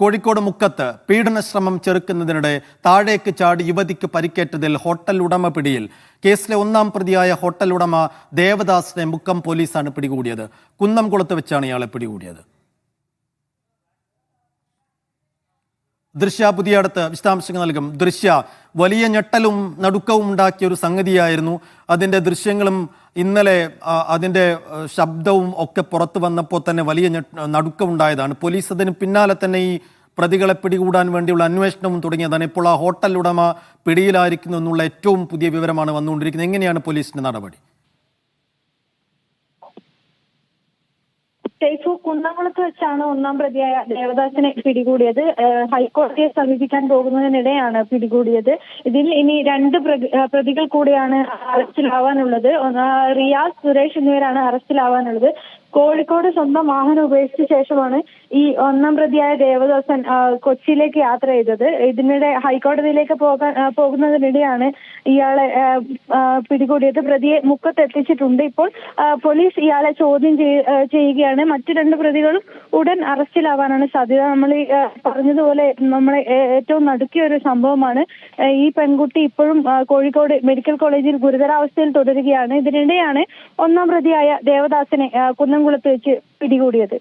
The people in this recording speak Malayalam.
കോഴിക്കോട് മുക്കത്ത് പീഡനശ്രമം ചെറുക്കുന്നതിനിടെ താഴേക്ക് ചാടി യുവതിക്ക് പരിക്കേറ്റതിൽ ഹോട്ടൽ ഉടമ പിടിയിൽ. കേസിലെ ഒന്നാം പ്രതിയായ ഹോട്ടൽ ഉടമ ദേവദാസിനെ മുക്കം പോലീസാണ് പിടികൂടിയത്. കുന്നംകുളത്ത് വെച്ചാണ് ഇയാളെ പിടികൂടിയത്. ദൃശ്യ പുതിയടത്ത് വിശദാംശങ്ങൾ നൽകും. ദൃശ്യ, വലിയ ഞെട്ടലും നടുക്കവും ഉണ്ടാക്കിയ ഒരു സംഗതിയായിരുന്നു. അതിൻ്റെ ദൃശ്യങ്ങളും ഇന്നലെ അതിൻ്റെ ശബ്ദവും ഒക്കെ പുറത്തു വന്നപ്പോൾ തന്നെ വലിയ നടുക്കമുണ്ടായതാണ്. പോലീസ് അതിന് പിന്നാലെ തന്നെ ഈ പ്രതികളെ പിടികൂടാൻ വേണ്ടിയുള്ള അന്വേഷണവും തുടങ്ങിയതാണ്. ഇപ്പോൾ ആ ഹോട്ടൽ ഉടമ പിടിയിലായിരിക്കുന്നു എന്നുള്ള ഏറ്റവും പുതിയ വിവരമാണ് വന്നുകൊണ്ടിരിക്കുന്നത്. എങ്ങനെയാണ് പോലീസിന്റെ നടപടി? കുന്നംകുളത്ത് വെച്ചാണ് ഒന്നാം പ്രതിയായ ദേവദാസിനെ പിടികൂടിയത്. ഹൈക്കോടതിയെ സമീപിക്കാൻ പോകുന്നതിനിടെയാണ് പിടികൂടിയത്. ഇതിൽ ഇനി രണ്ട് പ്രതികൾ കൂടിയാണ് അറസ്റ്റിലാവാനുള്ളത്. റിയാസ്, സുരേഷ് എന്നിവരാണ് അറസ്റ്റിലാവാനുള്ളത്. കോഴിക്കോട് സ്വന്തം വാഹനം ഉപേക്ഷിച്ച ശേഷമാണ് ഈ ഒന്നാം പ്രതിയായ ദേവദാസൻ കൊച്ചിയിലേക്ക് യാത്ര ചെയ്തത്. ഇതിനിടെ ഹൈക്കോടതിയിലേക്ക് പോകുന്നതിനിടെയാണ് ഇയാളെ പിടികൂടിയത്. പ്രതിയെ മുക്കത്ത് എത്തിച്ചിട്ടുണ്ട്. ഇപ്പോൾ പോലീസ് ഇയാളെ ചോദ്യം ചെയ്യുകയാണ്. മറ്റു രണ്ട് പ്രതികളും ഉടൻ അറസ്റ്റിലാവാനാണ് സാധ്യത. നമ്മൾ പറഞ്ഞതുപോലെ നമ്മളെ ഏറ്റവും നടുക്കിയ ഒരു സംഭവമാണ്. ഈ പെൺകുട്ടി ഇപ്പോഴും കോഴിക്കോട് മെഡിക്കൽ കോളേജിൽ ഗുരുതരാവസ്ഥയിൽ തുടരുകയാണ്. ഇതിനിടെയാണ് ഒന്നാം പ്രതിയായ ദേവദാസിനെ കുന്നംകുളത്ത് വെച്ച് പിടികൂടിയത്.